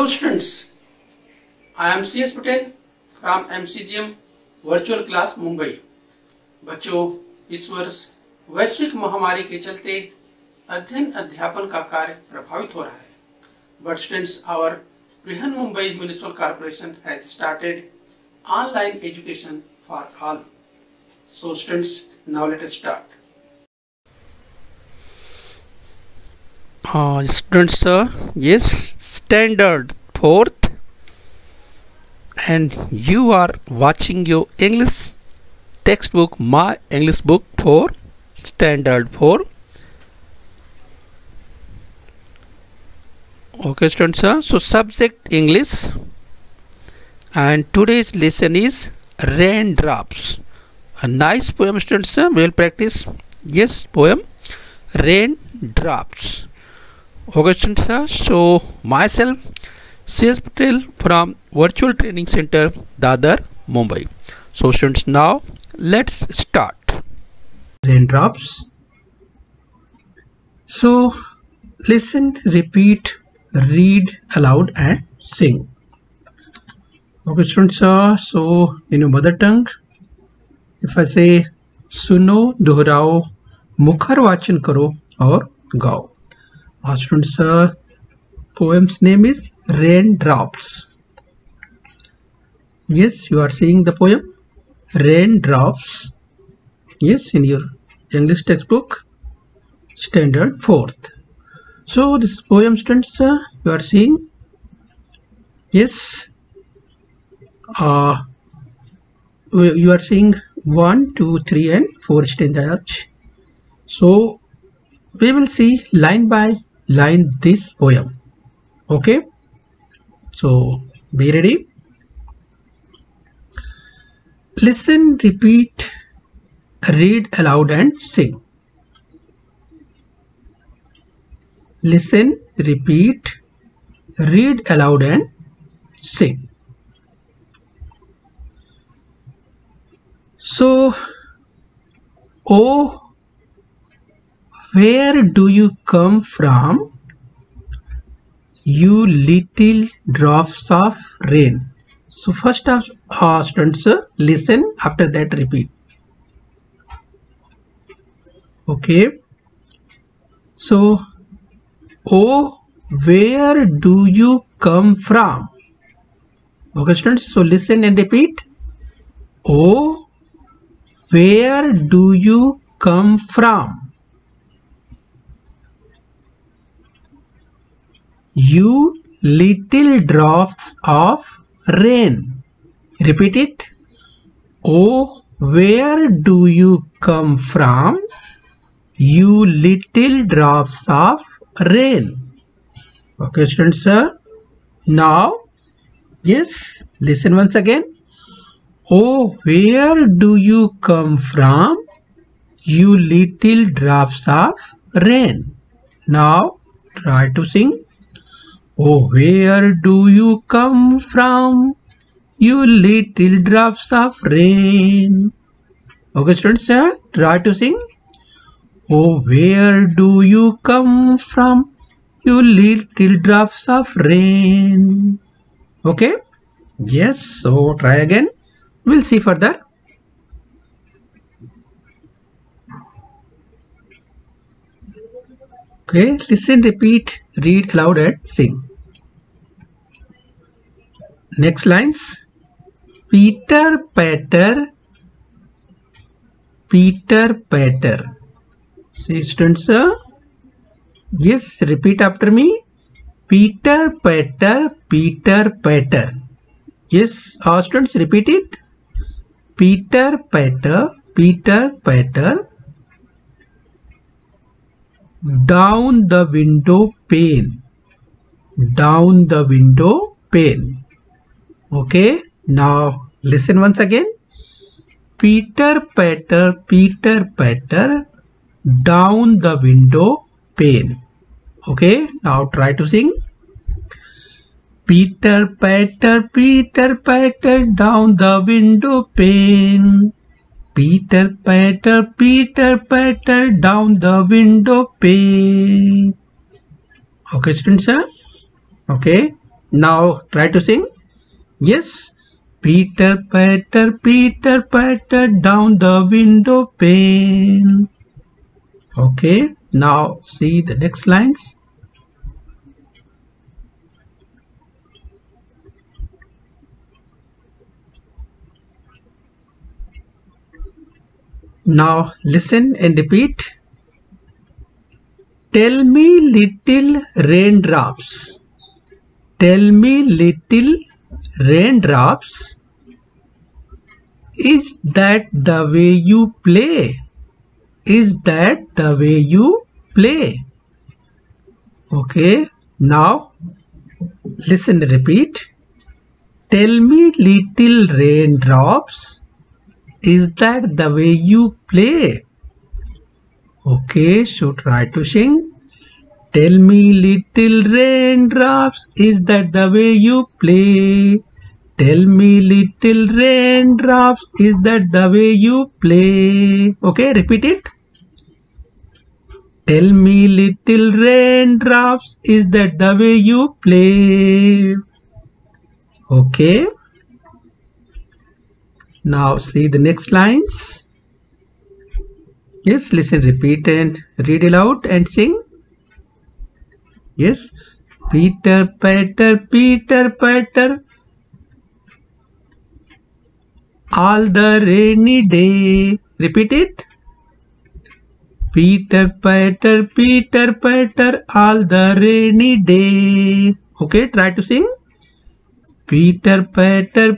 students, I am CS Patel from MCGM virtual class Mumbai. बच्चों, इस वर्ष वैश्विक महामारी के चलते अध्ययन अध्यापन का कार्य प्रभावित हो रहा है। But students, our Brihan Mumbai Municipal Corporation has started online education for all. So students, now let us start. Students, yes, standard 4th, and you are watching your English textbook, my English book for standard 4. Okay students, so subject English, and today's lesson is Raindrops. A nice poem, students. We will practice. Yes, poem Raindrops. Okay students, so myself CS Patel from Virtual Training Center, Dadar, Mumbai. So students, now let's start. Raindrops. So listen, repeat, read aloud and sing. Okay students, so in your mother tongue, if I say सुनो, दोहराओ, मुखर वाचन करो और गाओ. Students, poem's name is Raindrops. Yes, you are seeing the poem Raindrops. Yes, in your English textbook, standard 4th. So this poem, students, you are seeing. Yes, you are seeing 1, 2, 3 and 4 stanzas. So we will see line by line this poem. Okay, so be ready. Listen, repeat, read aloud and sing. Listen, repeat, read aloud and sing. So, oh, where do you come from, you little drops of rain? So first of students, listen, after that repeat. Okay, so oh, where do you come from? Okay students, so listen and repeat. Oh, where do you come from, you little drops of rain? Repeat it. Oh, where do you come from, you little drops of rain? Okay students, now yes, listen once again. Oh, where do you come from, you little drops of rain? Now try to sing. Oh, where do you come from, you little drops of rain? Okay students, try to sing. Oh, where do you come from, you little drops of rain? Okay, yes, so try again. We'll see further. Okay, listen, repeat, read aloud and sing. Next lines. Peter Patter, Peter Patter. See students, yes, repeat after me. Peter Patter, Peter Patter. Yes, students, repeat it. Peter Patter, Peter Patter, down the window pane, down the window pane. Okay, now listen once again. Peter Patter, Peter Patter, down the window pane. Okay, now try to sing. Peter Patter, Peter Patter, down the window pane. Peter Patter, Peter Patter, down the window pane. Okay students, okay, Now try to sing. Yes. Peter patter down the window pane. Okay. Now see the next lines. Now listen and repeat. Tell me little raindrops. Tell me little raindrops. Is that the way you play? Is that the way you play? Okay, now listen and repeat. Tell me little raindrops. Is that the way you play? Okay, so try to sing. Tell me little raindrops, is that the way you play? Tell me little raindrops, is that the way you play? Okay, repeat it. Tell me little raindrops, is that the way you play? Okay. Now see the next lines. Yes, listen, repeat and read aloud and sing. Yes. Peter patter all the rainy day. Repeat it. Peter patter all the rainy day. Okay, try to sing. Peter patter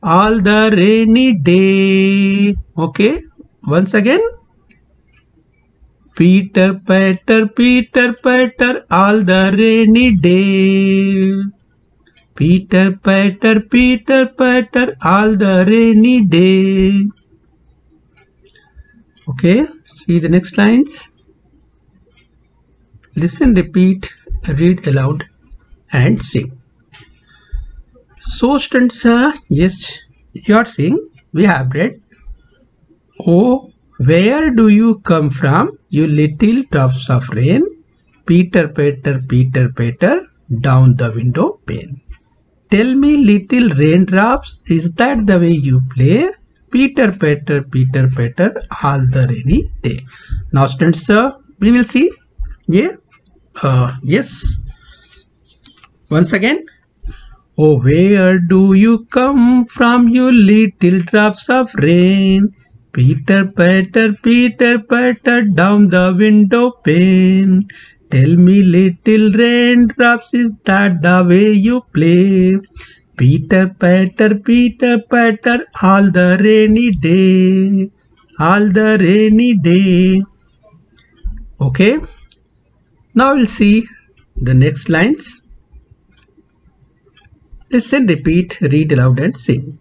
all the rainy day. Okay, once again. Peter patter all the rainy day. Peter patter all the rainy day. Okay, see the next lines. Listen, repeat, read aloud and sing. So students, yes, you are seeing, we have read. Oh, where do you come from, you little drops of rain? Peter patter down the window pane. Tell me little raindrops, is that the way you play? Peter patter all the rainy day. Now students, we will see. Yeah. Yes. Once again. Oh, where do you come from, you little drops of rain? Peter patter down the window pane. Tell me little raindrops, is that the way you play? Peter patter all the rainy day. All the rainy day. Okay. Now we'll see the next lines. Listen, repeat, read aloud and sing.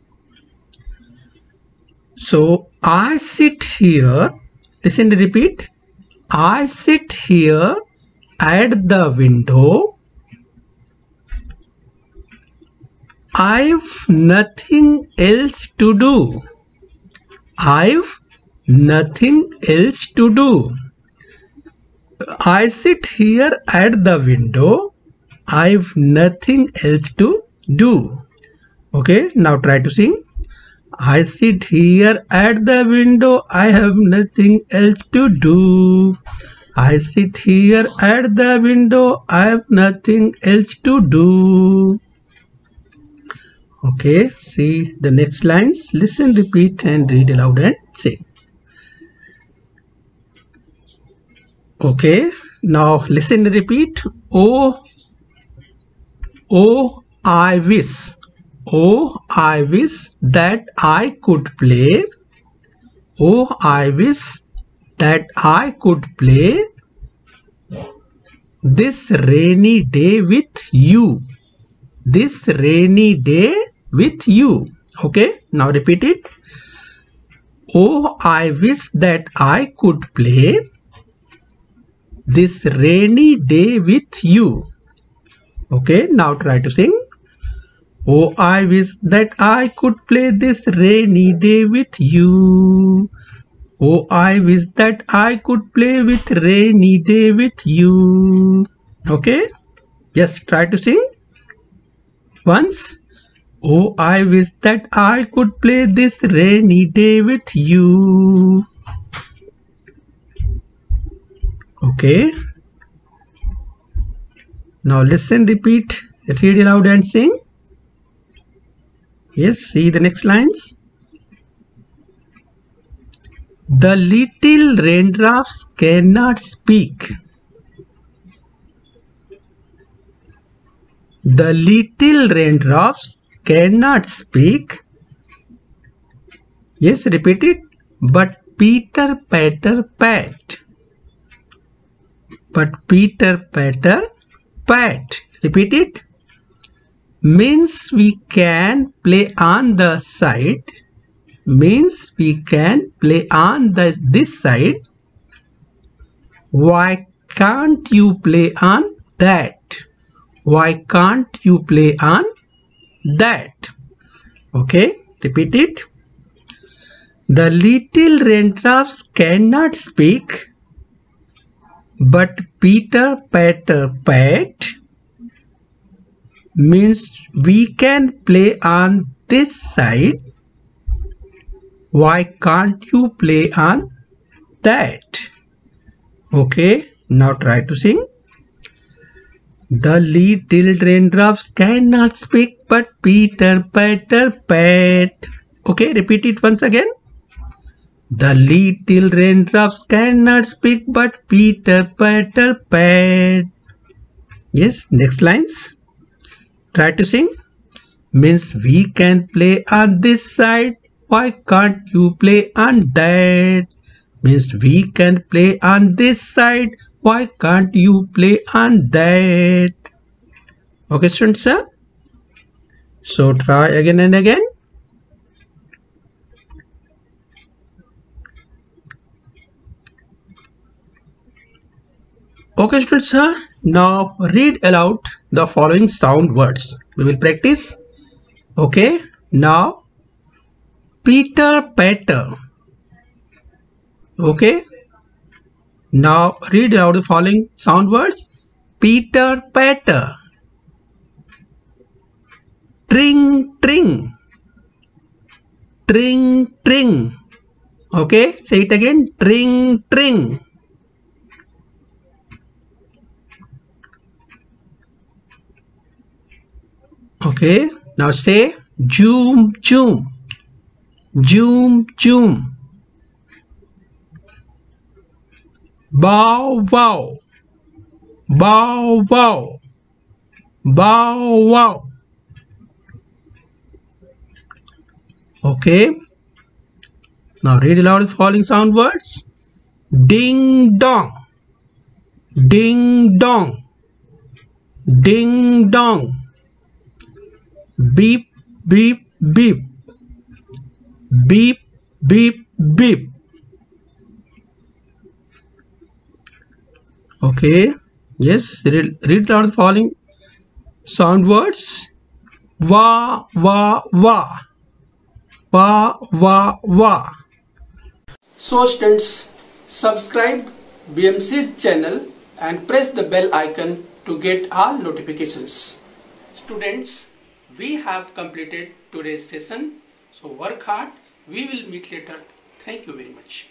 So I sit here, listen and repeat. I sit here at the window. I've nothing else to do. I've nothing else to do. I sit here at the window. I've nothing else to do. Okay, now try to sing. I sit here at the window. I have nothing else to do. I sit here at the window. I have nothing else to do. Okay, see the next lines. Listen, repeat and read aloud and sing. Okay, now listen and repeat. Oh, I wish. Oh, I wish that I could play. Oh, I wish that I could play this rainy day with you. This rainy day with you. Okay, now repeat it. Oh, I wish that I could play this rainy day with you. Okay, now try to sing. Oh, I wish that I could play this rainy day with you. Oh, I wish that I could play with rainy day with you. Okay, just try to sing. Once. Oh, I wish that I could play this rainy day with you. Okay. Now listen, repeat, read aloud and sing. Yes, see the next lines. The little raindrops cannot speak. The little raindrops cannot speak. Yes, repeat it. But Peter patter pat. But Peter patter pat. Repeat it. Means we can play on the side. Means we can play on this side. Why can't you play on that? Why can't you play on that? Okay, repeat it. The little raindrops cannot speak, but Peter patter pat. Means we can play on this side. Why can't you play on that? Okay, now try to sing. The little raindrops cannot speak, but Peter patter pat. Okay, repeat it once again. The little raindrops cannot speak, but Peter patter pat. Yes, next lines. Try to sing. Means we can play on this side. Why can't you play on that? Means we can play on this side. Why can't you play on that? Okay, students, sir. So try again and again. Okay, students, sir. Now read aloud the following sound words. We will practice. Okay. Now Peter patter. Okay. Now read out the following sound words. Peter patter. Tring tring. Tring tring. Okay, say it again. Tring tring. Okay, now say zoom zoom. Zoom zoom. Bow wow. Bow wow. Bow wow. Okay. Now read aloud the following sound words. Ding dong. Ding dong. Ding dong. Beep beep beep. Beep beep beep. Okay. Yes, read out the following sound words. Wah wah wah. Wah wah wah. So students, subscribe BMC channel and press the bell icon to get all notifications. Students, we have completed today's session. So work hard. We will meet later. Thank you very much.